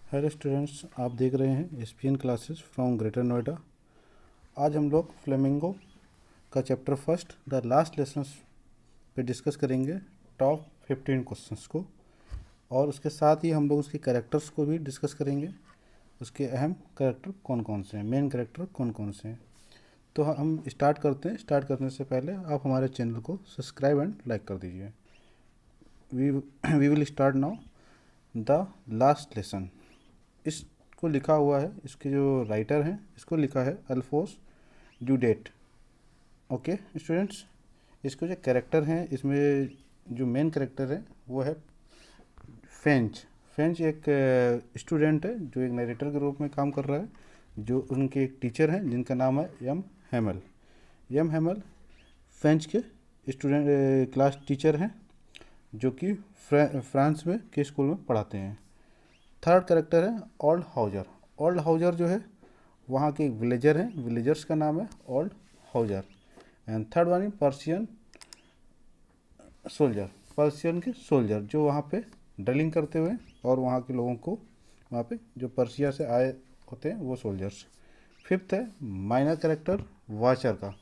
Hello students, आप देख रहे हैं ESPN classes from greater Noida. आज हम लोग फ्लेमिंगो का chapter first the last lessons पे डिस्कस करेंगे, टॉप 15 क्वेश्चंस को, और उसके साथ ही हम लोग उसके कैरेक्टर्स को भी डिस्कस करेंगे। उसके अहम कैरेक्टर कौन कौन से हैं, मेन कैरेक्टर कौन कौन से हैं। तो हम स्टार्ट करते हैं। स्टार्ट करने से पहले आप हमारे चैनल को सब्सक्राइब एंड लाइक कर दीजिए। We will start now the last lesson. इसको लिखा हुआ है, इसके जो राइटर हैं इसको लिखा है अल्फोंस ड्यूडेट। ओके स्टूडेंट्स, इसको जो कैरेक्टर हैं, इसमें जो मेन कैरेक्टर है वो है फेंच। फेंच एक स्टूडेंट है जो एक नरेटर के रूप में काम कर रहा है, जो उनके एक टीचर हैं जिनका नाम है यम हैमल। यम हैमल फ्रेंच के स्टूडेंट क्लास टीचर हैं, जो कि फ्रांस में के स्कूल में पढ़ाते हैं। थर्ड कैरेक्टर है ओल्ड हाउजर। ओल्ड हाउजर जो है वहाँ के एक विलेजर हैं, विलेजर्स का नाम है old Houser. And third one Persian soldier. Persian के सोल्जर जो वहाँ पे ड्रिलिंग करते हुए और वहाँ के लोगों को, वहाँ पे जो पर्शिया से आए होते हैं वो सोल्जर्स। फिफ्थ है माइनर कैरेक्टर वाचर का।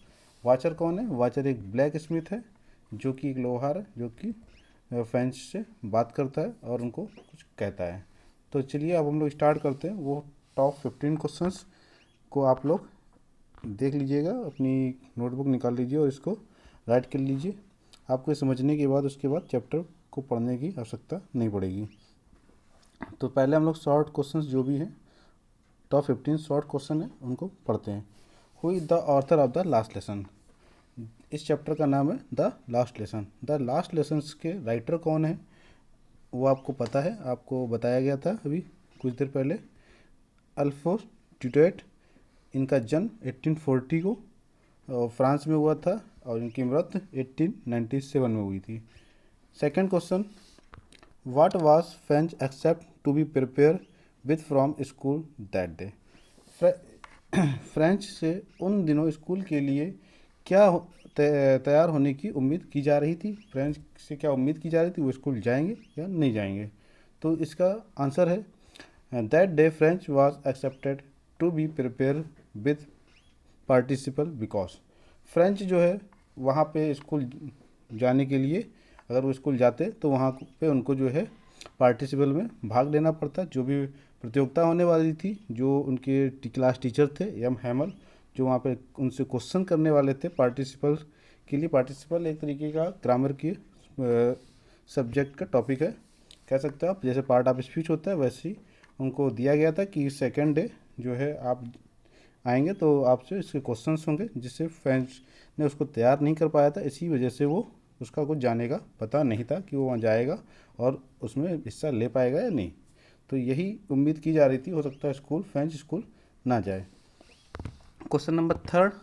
वाचर कौन है? वाचर एक ब्लैक स्मिथ है, जो कि एक लोहार है, जो कि फ्रेंच से बात करता है और उनको कुछ कहता है। तो चलिए अब हम लोग स्टार्ट करते हैं। वो टॉप 15 क्वेश्चंस को आप लोग देख लीजिएगा, अपनी नोटबुक निकाल लीजिए और इसको राइट कर लीजिए। आपको समझने के बाद उसके बाद चैप्टर को पढ़ने की आवश्यकता नहीं पड़ेगी। तो पहले हम लोग शॉर्ट क्वेश्चंस जो भी हैं, टॉप 15 शॉर्ट क्वेश्चन है, उनको पढ़ते हैं। Who is the author of the last lesson. इस चैप्टर का नाम है the last lesson. The last lessons के राइटर कौन है वो आपको पता है, आपको बताया गया था अभी कुछ देर पहले। अल्फोंस ड्यूडेट। इनका जन्म 1840 को फ्रांस में हुआ था और इनकी मृत्यु 1897 में हुई थी। Second question, what was French accept to be prepare with from school that day. French से उन दिनों स्कूल के लिए क्या तैयार होने की उम्मीद की जा रही थी? फ्रेंच से क्या उम्मीद की जा रही थी, वो स्कूल जाएंगे या नहीं जाएंगे? तो इसका आंसर है that day French was accepted to be prepare with participle because. French जो है वहाँ पे स्कूल जाने के लिए, अगर वो स्कूल जाते तो वहाँ पे उनको जो है पार्टिसिपल में भाग लेना पड़ता। जो भी प्रतियोगिता होने वाली थी, जो उनके क्लास टीचर थे यम हैमल, जो वहाँ पे उनसे क्वेश्चन करने वाले थे पार्टिसिपल के लिए। पार्टिसिपल एक तरीके का ग्रामर की सब्जेक्ट का टॉपिक है, कह सकते हो आप। जैसे पार्ट ऑफ स्पीच होता है वैसे ही उनको दिया गया था कि सेकेंड डे जो है आप आएंगे तो आपसे इसके क्वेश्चंस होंगे, जिससे फ्रेंच ने उसको तैयार नहीं कर पाया था। इसी वजह से वो उसका कुछ जाने का पता नहीं था कि वो वहाँ जाएगा और उसमें हिस्सा ले पाएगा या नहीं। तो यही उम्मीद की जा रही थी, हो सकता है फ्रेंच स्कूल ना जाए। Question number third,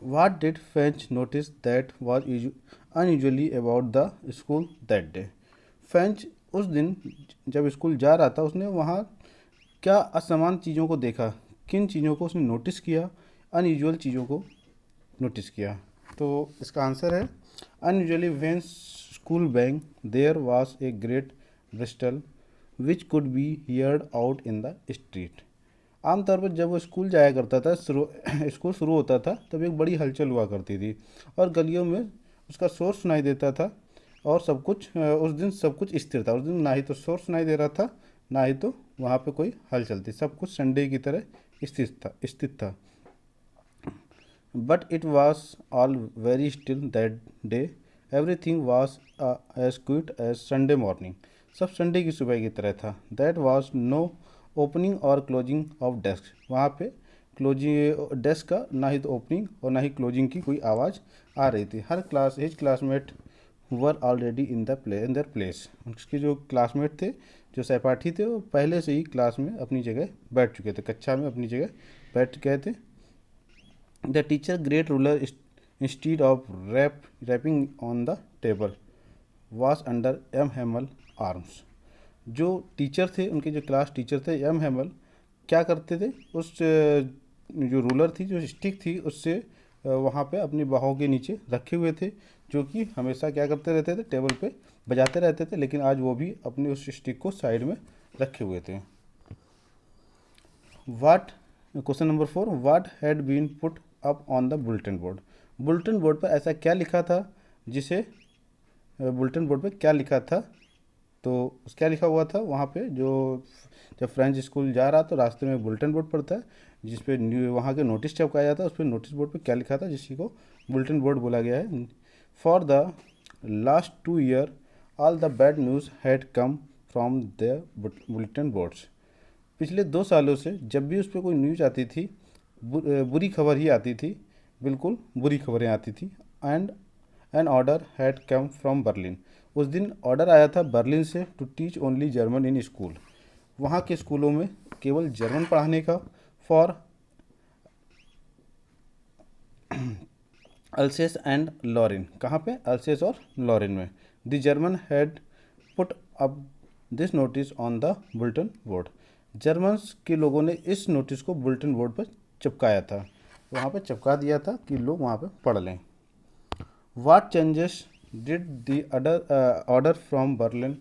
what did French notice that was unusually about the school that day. French उस दिन जब स्कूल जा रहा था, उसने वहाँ क्या असमान चीज़ों को देखा? किन चीज़ों को उसने नोटिस किया? अनयूजुअल चीज़ों को नोटिस किया। तो इसका आंसर है अनयूजुअली व्हेन स्कूल बैंग there was a great bristle which could be heard out in the street. आमतौर पर जब वो स्कूल जाया करता था, स्कूल शुरू होता था, तब एक बड़ी हलचल हुआ करती थी और गलियों में उसका शोर सुनाई देता था। और सब कुछ उस दिन सब कुछ स्थिर था। उस दिन ना ही तो शोर सुनाई दे रहा था, ना ही तो वहाँ पे कोई हलचल थी। सब कुछ संडे की तरह स्थित था। But it was all very still that day. Everything was as quiet as Sunday morning. सब संडे की सुबह की तरह था। दैट वॉज नो ओपनिंग और क्लोजिंग ऑफ डेस्क। वहाँ पे क्लोजिंग डेस्क का ना ही तो ओपनिंग और ना ही क्लोजिंग की कोई आवाज़ आ रही थी। Her his classmate were already in their place. उसके जो क्लासमेट थे, जो सहपाठी थे, वो पहले से ही क्लास में अपनी जगह बैठ चुके थे, कक्षा में अपनी जगह बैठ गए थे। The teacher great ruler instead of rapping on the table was under M Hamel arms. जो टीचर थे, उनके जो क्लास टीचर थे एम हैमल, क्या करते थे? उस जो रूलर थी, जो स्टिक थी, उससे वहाँ पे अपनी बाहों के नीचे रखे हुए थे, जो कि हमेशा क्या करते रहते थे? टेबल पे बजाते रहते थे। लेकिन आज वो भी अपने उस स्टिक को साइड में रखे हुए थे। What question number 4, what had been put up on the bulletin board. Bulletin board पर ऐसा क्या लिखा था जिसे बुलेटिन बोर्ड पे क्या लिखा था, तो क्या लिखा हुआ था वहाँ पे, जो जब फ्रेंच स्कूल जा रहा तो रास्ते में बुलेटिन बोर्ड पड़ता है जिस पे वहाँ के नोटिस चिपकाया जाता है, उस पर नोटिस बोर्ड पे क्या लिखा था जिसी को बुलेटिन बोर्ड बोला गया है। For the last 2 year all the bad news had come from the bulletin boards. पिछले 2 सालों से जब भी उस पर कोई न्यूज आती थी, बुरी खबर ही आती थी, बिल्कुल बुरी खबरें आती थी। And an order had come from Berlin. उस दिन ऑर्डर आया था बर्लिन से to teach only German in school, वहाँ के स्कूलों में केवल जर्मन पढ़ाने का। फॉर अल्सेस एंड लॉरेन, कहाँ पे, अल्सेस और लॉरेन में। The German had put up this notice on the bulletin board. Germans के लोगों ने इस नोटिस को बुलेटिन बोर्ड पर चिपकाया था, वहाँ पे चिपका दिया था कि लोग वहाँ पे पढ़ लें। What changes did the order from Berlin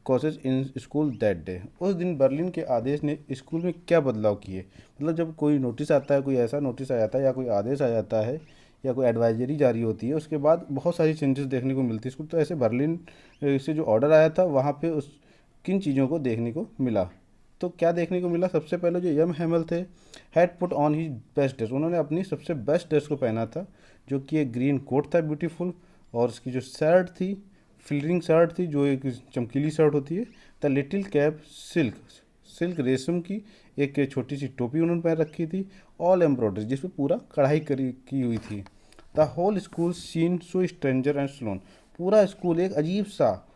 causes in school that day. उस दिन बर्लिन के आदेश ने स्कूल में क्या बदलाव किए। मतलब जब कोई नोटिस आता है, कोई ऐसा नोटिस आ जाता है या कोई आदेश आ जाता है या कोई एडवाइजरी जारी होती है, उसके बाद बहुत सारी चेंजेस देखने को मिलती है स्कूल। तो ऐसे बर्लिन से जो ऑर्डर आया था वहाँ पे उस किन चीज़ों को देखने को मिला, तो क्या देखने को मिला। सबसे पहले जो यम हैमल थे, had put on he best dress, उन्होंने अपनी सबसे बेस्ट ड्रेस को पहना था, जो कि एक ग्रीन कोट था ब्यूटीफुल, और उसकी जो शर्ट थी, फ्लिरिंग शर्ट थी, जो एक चमकीली शर्ट होती है। The little cap silk, silk रेशम की एक छोटी सी टोपी उन्होंने पहन रखी थी, ऑल एम्ब्रॉयडरी, जिसमें पूरा कढ़ाई करी की हुई थी। The whole school seen so stranger and solemn, पूरा स्कूल एक अजीब सा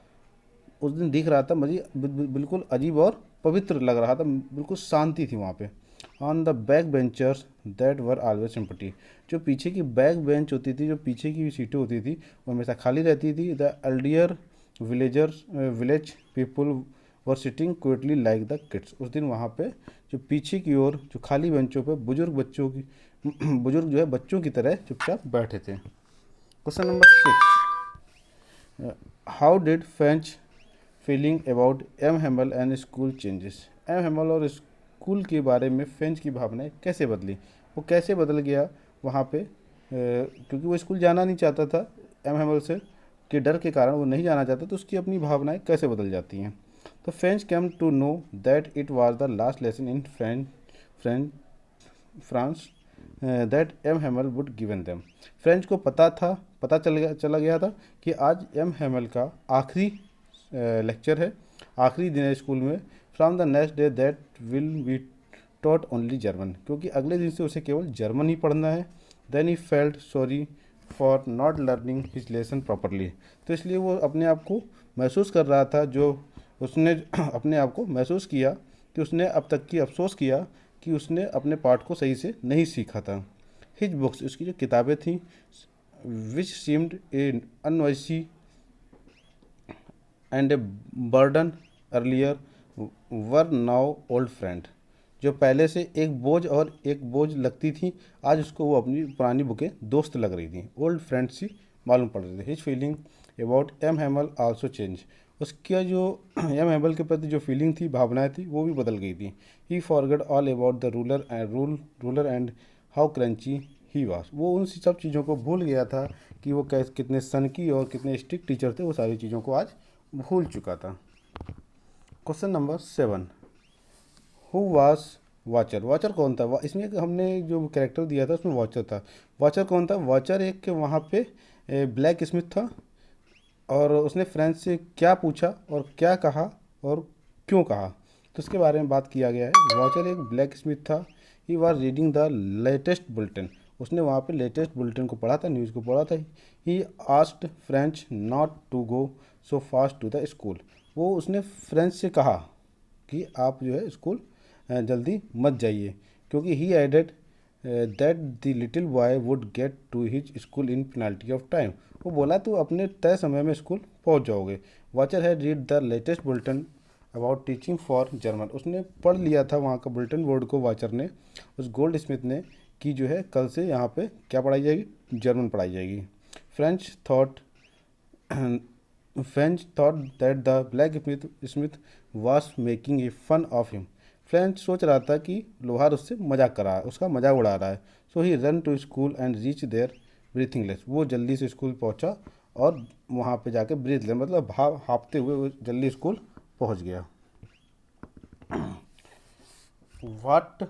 उस दिन दिख रहा था, मुझे बिल्कुल अजीब और पवित्र लग रहा था, बिल्कुल शांति थी वहाँ पे। On the back benchers that were always empty, जो पीछे की बैक बेंच होती थी, जो पीछे की सीटें होती थी, वो हमेशा खाली रहती थी। The elderly village people were sitting quietly like the kids, उस दिन वहाँ पे जो पीछे की ओर जो खाली बेंचों पे बुजुर्ग जो है बच्चों की तरह चुपचाप बैठे थे। Question number 6, how did French feeling about M Hamel and school changes. M Hamel और स्कूल के बारे में फ्रेंच की भावनाएं कैसे बदली, वो कैसे बदल गया वहाँ पे, क्योंकि वो स्कूल जाना नहीं चाहता था, एम हैमल से के डर के कारण वो नहीं जाना चाहता, तो उसकी अपनी भावनाएं कैसे बदल जाती हैं। तो French came to know that it was the last lesson in France that M Hamel would given them. French को पता चला गया था कि आज एम हैमल का आखिरी लेक्चर है, आखिरी दिन है स्कूल में। From the next day that will be taught only German, क्योंकि अगले दिन से उसे केवल जर्मन ही पढ़ना है। Then he felt sorry for not learning his lesson properly, तो इसलिए वो अपने आप को महसूस कर रहा था, जो उसने अपने आप को महसूस किया कि उसने अब तक की अफसोस किया कि उसने अपने पाठ को सही से नहीं सीखा था। हिज बुक्स, उसकी जो किताबें थीं, which seemed a nuisance and a burden earlier were now old friend, जो पहले से एक बोझ लगती थी, आज उसको वो अपनी पुरानी बुकें दोस्त लग रही थी, ओल्ड फ्रेंड सी मालूम पड़ रही थी। His feeling about M Hamel also change, उसका जो एम हैमल के प्रति जो फीलिंग थी, भावनाएं थी, वो भी बदल गई थी। He forget all about the ruler and how crunchy he was, वो उन सब चीज़ों को भूल गया था कि वो कितने सनकी और कितने स्ट्रिक्ट टीचर थे, वो सारी चीज़ों को आज भूल चुका था। Question number 7, who was watcher, watcher कौन था। इसमें हमने जो कैरेक्टर दिया था उसमें वाचर था। वाचर कौन था, वाचर एक वहाँ पे ब्लैक स्मिथ था, और उसने फ्रेंच से क्या पूछा और क्या कहा और क्यों कहा, तो उसके बारे में बात किया गया है। वाचर एक ब्लैक स्मिथ था। He was reading the latest bulletin, उसने वहाँ पे लेटेस्ट बुलेटिन को पढ़ा था, न्यूज़ को पढ़ा था। He asked Franz not to go so fast to the school, वो उसने फ्रेंच से कहा कि आप जो है स्कूल जल्दी मत जाइए, क्योंकि he added that the little boy would get to his school in penalty of time, वो बोला तो अपने तय समय में स्कूल पहुंच जाओगे। Wachter had read the latest bulletin about teaching for German, उसने पढ़ लिया था वहाँ का बुलेटिन बोर्ड को, वाचर ने, उस गोल्ड स्मिथ ने, कि जो है कल से यहाँ पे क्या पढ़ाई जाएगी, जर्मन पढ़ाई जाएगी। French thought that the black Smith was making a fun of him, French सोच रहा था कि लोहार उससे मजाक कर रहा है, उसका मजाक उड़ा रहा है। So he run to school and reach there breathing less. वो जल्दी से स्कूल पहुंचा और वहाँ पे जाके ब्रीथ ले मतलब हाँफते हुए वो जल्दी स्कूल पहुंच गया। What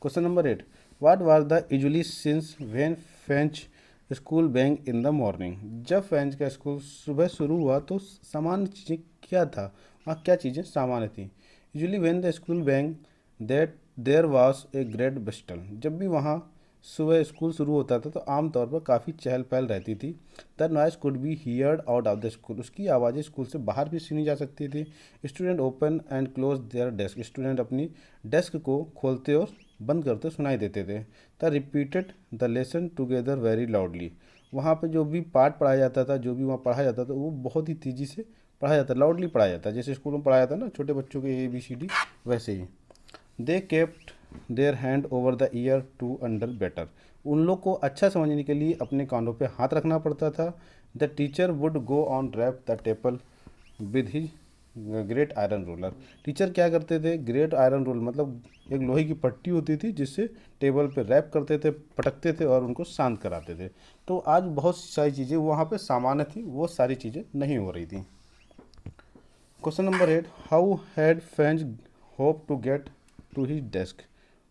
question number 8, what was the usually since when French school बैंक इन द मॉर्निंग। जब फ्रेंच का स्कूल सुबह शुरू हुआ तो सामान्य चीज़ें क्या था, वहाँ क्या चीज़ें सामान्य थी। यूजुअली व्हेन द स्कूल बैंक that there was a great bustle. जब भी वहाँ सुबह स्कूल शुरू होता था तो आमतौर पर काफ़ी चहल पहल रहती थी। The noise could be heard out of the school. उसकी आवाज़ें स्कूल से बाहर भी सुनी जा सकती थी। Student open and close their desk. Student अपनी डेस्क को खोलते और बंद करते सुनाई देते थे। They repeated the lesson together very loudly. वहाँ पे जो भी पाठ पढ़ाया जाता था, जो भी वहाँ पढ़ाया जाता था, वो बहुत ही तेज़ी से पढ़ाया जाता, लाउडली पढ़ाया जाता, जैसे स्कूल में पढ़ाया जाता ना छोटे बच्चों के ABCD, वैसे ही। They kept their hand over the ear to under better. उन लोग को अच्छा समझने के लिए अपने कानों पे हाथ रखना पड़ता था। The teacher would go on wrap the table with he great iron roller. Teacher क्या करते थे, ग्रेट आयरन रोल मतलब एक लोहे की पट्टी होती थी जिससे टेबल पे रैप करते थे, पटकते थे और उनको शांत कराते थे। तो आज बहुत सारी चीज़ें वहाँ पे सामान्य थी, वो सारी चीज़ें नहीं हो रही थी। Question number 8, how had Franz hope to get to his desk,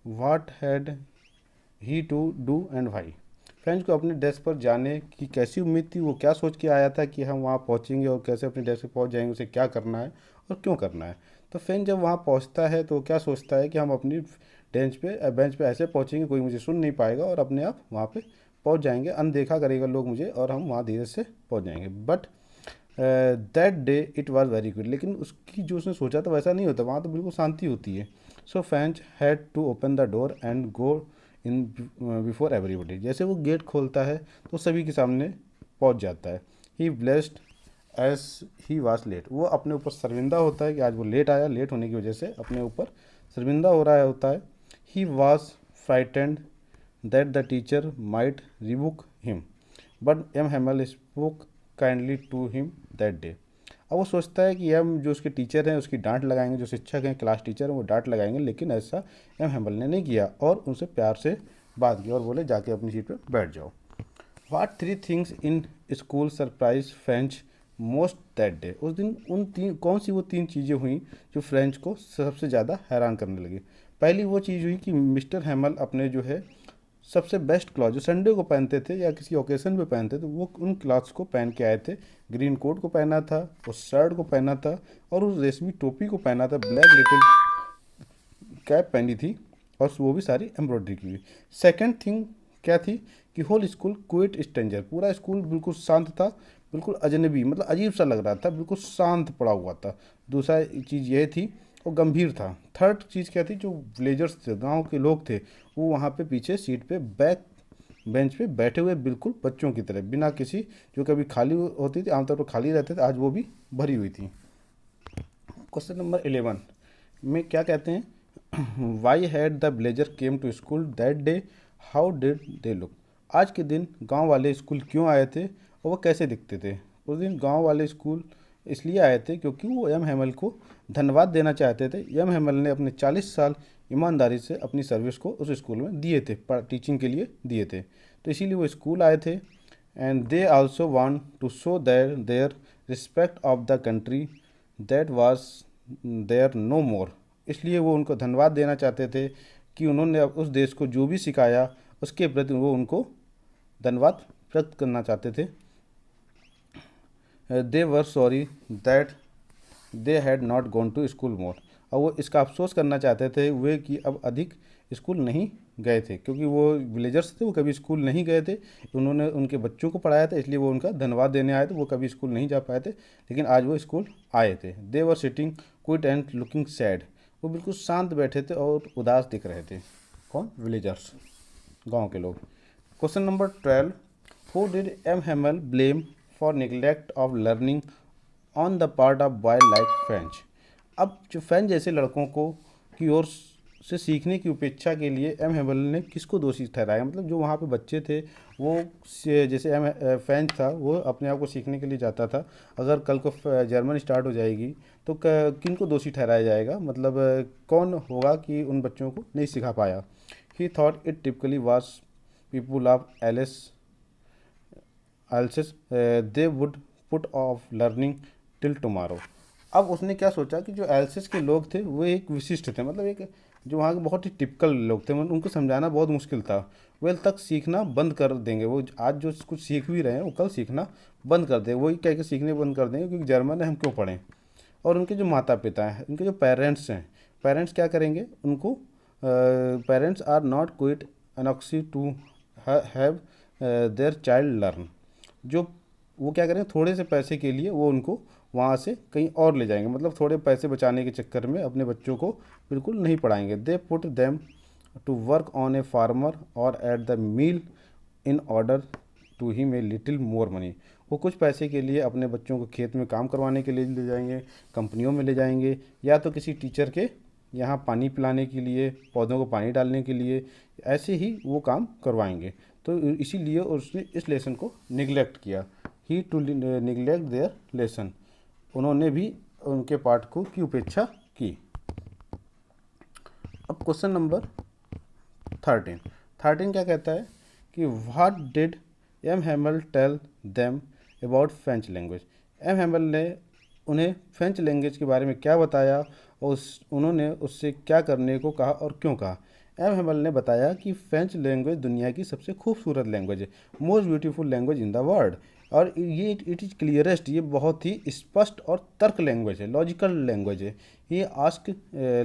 what had he to do and why. Franz को अपने डेस्क पर जाने की कैसी उम्मीद थी, वो क्या सोच के आया था कि हम वहाँ पहुँचेंगे और कैसे अपने डेस्क पर पहुँच जाएंगे, उसे क्या करना है और क्यों करना है। तो फ्रेंच जब वहाँ पहुँचता है तो वो क्या सोचता है कि हम अपनी बेंच पे ऐसे पहुँचेंगे कोई मुझे सुन नहीं पाएगा और अपने आप वहाँ पे पहुँच जाएंगे, अनदेखा करेगा लोग मुझे और हम वहाँ धीरे से पहुँच जाएंगे। But that day it was very good. लेकिन उसकी जो उसने सोचा था वैसा नहीं होता, वहाँ तो बिल्कुल शांति होती है। So Franz had to open the door and go in before everybody. जैसे वो गेट खोलता है तो सभी के सामने पहुंच जाता है। He blessed as he was late. वो अपने ऊपर शर्मिंदा होता है कि आज वो लेट आया, लेट होने की वजह से अपने ऊपर शर्मिंदा हो रहा होता है। He was frightened that the teacher might rebuke him but M Hamel spoke kindly to him that day. अब वो सोचता है कि एम जो उसके टीचर हैं उसकी डांट लगाएंगे, जो शिक्षक हैं क्लास टीचर हैं वो डांट लगाएंगे, लेकिन ऐसा एम हेमल ने नहीं किया और उनसे प्यार से बात की और बोले जाके अपनी सीट पर बैठ जाओ। What 3 things in school surprise French most that day. उस दिन कौन सी वो 3 चीज़ें हुई जो फ्रेंच को सबसे ज़्यादा हैरान करने लगी। पहली वो चीज़ हुई कि मिस्टर हेमल अपने जो है सबसे बेस्ट क्लॉथ जो संडे को पहनते थे या किसी ओकेजन पे पहनते थे, वो उन क्लॉथ्स को पहन के आए थे। ग्रीन कोट को पहना था, उस शर्ट को पहना था और उस रेशमी टोपी को पहना था, ब्लैक लिटिल कैप पहनी थी और वो भी सारी एम्ब्रॉयडरी की हुई। सेकेंड थिंग क्या थी कि होल स्कूल क्विट स्ट्रेंजर। पूरा स्कूल बिल्कुल शांत था, बिल्कुल अजनबी मतलब अजीब सा लग रहा था, बिल्कुल शांत पड़ा हुआ था। दूसरा चीज़ यह थी वो गंभीर था। थर्ड चीज़ क्या थी, जो विलेजर्स थे, गांव के लोग थे, वो वहाँ पे पीछे सीट पे बैक बेंच पे बैठे हुए बिल्कुल बच्चों की तरह, बिना किसी, जो कभी खाली होती थी आमतौर पर खाली रहते थे, आज वो भी भरी हुई थी। क्वेश्चन नंबर 11 में क्या कहते हैं, why had the blazer came to school that day, how did they look. आज के दिन गांव वाले स्कूल क्यों आए थे और वो कैसे दिखते थे। उस दिन गांव वाले स्कूल इसलिए आए थे क्योंकि वो एम हेमल को धन्यवाद देना चाहते थे। एम हेमल ने अपने 40 साल ईमानदारी से अपनी सर्विस को उस स्कूल में दिए थे, टीचिंग के लिए दिए थे, तो इसीलिए वो स्कूल आए थे। And they also want to show their respect of the country that was there no more. इसलिए वो उनको धन्यवाद देना चाहते थे कि उन्होंने उस देश को जो भी सिखाया उसके प्रति वो उनको धन्यवाद व्यक्त करना चाहते थे। They were sorry that they had not gone to school more. और वो इसका अफसोस करना चाहते थे वे कि अब अधिक स्कूल नहीं गए थे, क्योंकि वो विलेजर्स थे, वो कभी स्कूल नहीं गए थे, उन्होंने उनके बच्चों को पढ़ाया था, इसलिए वो उनका धन्यवाद देने आए थे। वो कभी स्कूल नहीं जा पाए थे, लेकिन आज वो स्कूल आए थे। They were sitting quiet and looking sad. वो बिल्कुल शांत बैठे थे और उदास दिख रहे थे। कौन? विलेजर्स, गाँव के लोग। Question number 12, who did M Hamel blame for neglect of learning on the part of boy like French. अब जो फ्रेंच जैसे लड़कों को की ओर से सीखने की उपेक्षा के लिए एम हेमल ने किसको दोषी ठहराया? मतलब जो वहाँ पे बच्चे थे वो जैसे फ्रेंच था वो अपने आप को सीखने के लिए जाता था, अगर कल को जर्मन स्टार्ट हो जाएगी तो किन को दोषी ठहराया जाएगा? मतलब कौन होगा कि उन बच्चों को नहीं सिखा पाया? He thought it typically was people of Alsace Alsace they would put off learning till tomorrow. अब उसने क्या सोचा कि जो एल्सिस के लोग थे वो एक विशिष्ट थे, मतलब एक जो वहाँ के बहुत ही टिपिकल लोग थे, मतलब उनको समझाना बहुत मुश्किल था। वे तक सीखना बंद कर देंगे, वो आज जो कुछ सीख भी रहे हैं वो कल सीखना बंद कर देंगे, वही कह के सीखने बंद कर देंगे क्योंकि जर्मन है हम क्यों पढ़ें। और उनके जो माता पिता हैं, उनके जो पेरेंट्स हैं, पेरेंट्स क्या करेंगे उनको? Parents are not quite anxious to have their child learn. जो वो क्या करेंगे, थोड़े से पैसे के लिए वो उनको वहाँ से कहीं और ले जाएंगे, मतलब थोड़े पैसे बचाने के चक्कर में अपने बच्चों को बिल्कुल नहीं पढ़ाएंगे। They put them to work on a farmer or at the mill in order to he may little more money. वो कुछ पैसे के लिए अपने बच्चों को खेत में काम करवाने के लिए ले जाएंगे, कंपनियों में ले जाएंगे, या तो किसी टीचर के यहाँ पानी पिलाने के लिए, पौधों को पानी डालने के लिए, ऐसे ही वो काम करवाएंगे। तो इसीलिए उसने इस लेसन को निगलेक्ट किया। ही टू निगलेक्ट देयर लेसन, उन्होंने भी उनके पाठ को की उपेक्षा की। अब क्वेश्चन नंबर 13 क्या कहता है कि what did M Hamel tell them about French language? M Hamel ने उन्हें फ्रेंच लैंग्वेज के बारे में क्या बताया और उन्होंने उससे क्या करने को कहा और क्यों कहा? एम हैमल ने बताया कि फ्रेंच लैंग्वेज दुनिया की सबसे खूबसूरत लैंग्वेज है, most beautiful language in the world. और ये इट इज़ क्लियरेस्ट, ये बहुत ही स्पष्ट और तर्क लैंग्वेज है, लॉजिकल लैंग्वेज है। ये आस्क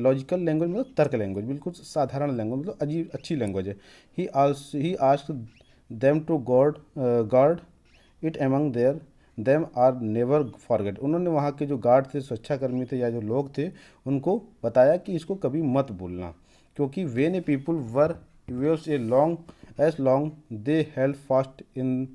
लॉजिकल लैंग्वेज मतलब तर्क लैंग्वेज, बिल्कुल साधारण लैंग्वेज, मतलब अजीब अच्छी लैंग्वेज है। He ask them to guard it among there them are never forget. उन्होंने वहाँ के जो गार्ड थे, सुरक्षाकर्मी थे या जो लोग थे, उनको बताया कि इसको कभी मत भूलना, क्योंकि when a people were waves a long as long they held fast in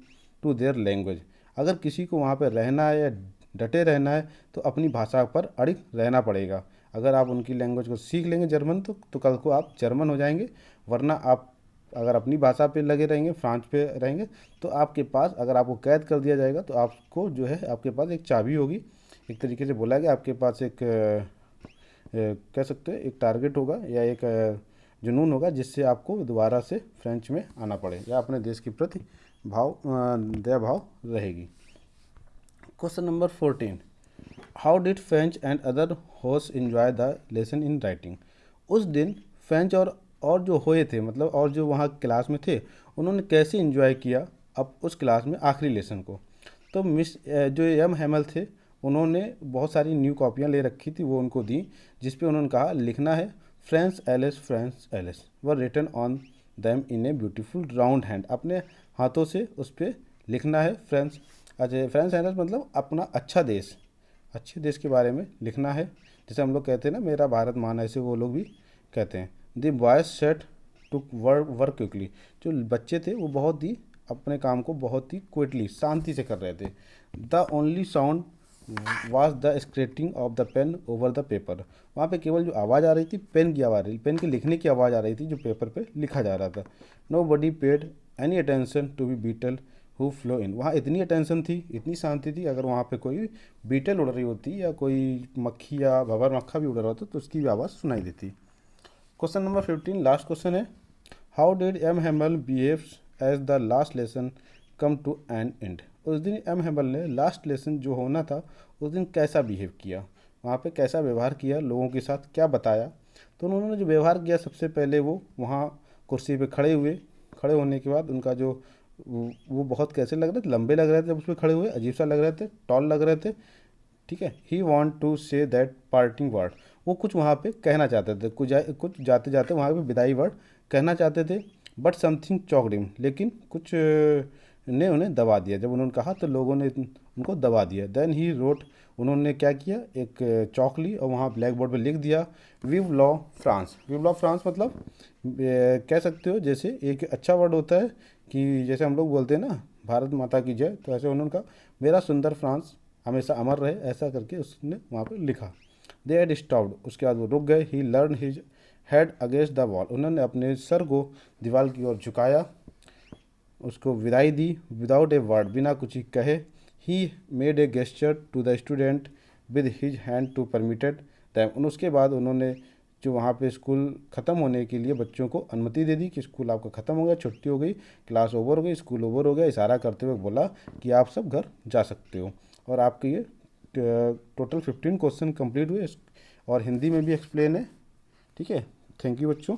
to their language. अगर किसी को वहाँ पर रहना है या डटे रहना है तो अपनी भाषा पर अड़िग रहना पड़ेगा। अगर आप उनकी लैंग्वेज को सीख लेंगे जर्मन तो कल को आप जर्मन हो जाएंगे, वरना आप अगर अपनी भाषा पे लगे रहेंगे, फ्रांस पे रहेंगे, तो आपके पास अगर आपको कैद कर दिया जाएगा तो आपको जो है आपके पास एक चाबी होगी, एक तरीके से बोला गया आपके पास एक कह सकते हैं एक टारगेट होगा या एक जुनून होगा जिससे आपको दोबारा से फ्रेंच में आना पड़े या अपने देश के प्रति दया भाव रहेगी। Question number 14, how did French and other host enjoy the lesson in writing? उस दिन फ्रेंच और जो हुए थे, मतलब और जो वहाँ क्लास में थे, उन्होंने कैसे एंजॉय किया अब उस क्लास में आखिरी लेसन को? तो मिस जो एम हैमल थे उन्होंने बहुत सारी न्यू कॉपियाँ ले रखी थी, वो उनको दी, जिस पे उन्होंने कहा लिखना है French Alsace were written on them in a beautiful round hand. अपने हाथों से उस पर लिखना है फ्रेंच एलिस मतलब अपना अच्छा देश, अच्छे देश के बारे में लिखना है, जैसे हम लोग कहते हैं ना मेरा भारत महान, ऐसे वो लोग भी कहते हैं। The boys set to work quickly, जो बच्चे थे वो बहुत ही अपने काम को बहुत ही क्विकली शांति से कर रहे थे। The only sound was the scratching of the pen over the paper, वहाँ पे केवल जो आवाज़ आ रही थी पेन की आवाज़, पेन के लिखने की आवाज़ आ रही थी जो पेपर पे लिखा जा रहा था। Nobody paid any attention to b beetle who flew in, वहाँ इतनी अटेंशन थी, इतनी शांति थी, अगर वहाँ पे कोई बीटल उड़ रही होती या कोई मक्खी या भंवर मक्खा भी उड़ रहा होता तो उसकी भी आवाज़ सुनाई देती। क्वेश्चन नंबर 15 लास्ट क्वेश्चन है, how did M Hamel behaves as the last lesson come to an end? उस दिन एम हैमल ने लास्ट लेसन जो होना था उस दिन कैसा बिहेव किया, वहाँ पे कैसा व्यवहार किया, लोगों के साथ क्या बताया? तो उन्होंने जो व्यवहार किया, सबसे पहले वो वहाँ कुर्सी पे खड़े हुए, खड़े होने के बाद उनका जो वो बहुत कैसे लग रहे थे, लंबे लग रहे थे, उस पर खड़े हुए अजीब सा लग रहे थे, टॉल लग रहे थे, ठीक है। He want to say that parting word, वो कुछ वहाँ पे कहना चाहते थे, कुछ जाते जाते वहाँ पे विदाई वर्ड कहना चाहते थे। बट समथिंग चॉक्ड हिम, लेकिन कुछ ने उन्हें दबा दिया, जब उन्होंने कहा तो लोगों ने उनको दबा दिया। देन ही रोट, उन्होंने क्या किया, एक चौक ली और वहाँ ब्लैक बोर्ड पर लिख दिया विव लॉ फ्रांस। विव लॉ फ्रांस मतलब कह सकते हो जैसे एक अच्छा वर्ड होता है कि जैसे हम लोग बोलते हैं ना भारत माता की जय, तो ऐसे उन्होंने कहा मेरा सुंदर फ्रांस हमेशा अमर रहे, ऐसा करके उसने वहाँ पर लिखा। दे हैड स्टॉप्ड, उसके बाद वो रुक गए। He learn his head against the wall, उन्होंने अपने सर को दीवार की ओर झुकाया, उसको विदाई दी। विदाउट ए वर्ड, बिना कुछ ही कहे। He made a gesture to the student with his hand to permitted them, उसके बाद उन्होंने जो वहाँ पे स्कूल ख़त्म होने के लिए बच्चों को अनुमति दे दी कि स्कूल आपका ख़त्म हो गया, छुट्टी हो गई, क्लास ओवर हो गई, स्कूल ओवर हो गया, इशारा करते हुए बोला कि आप सब घर जा सकते हो। और आपके ये टोटल 15 क्वेश्चन कंप्लीट हुए और हिंदी में भी एक्सप्लेन है। ठीक है, थैंक यू बच्चों।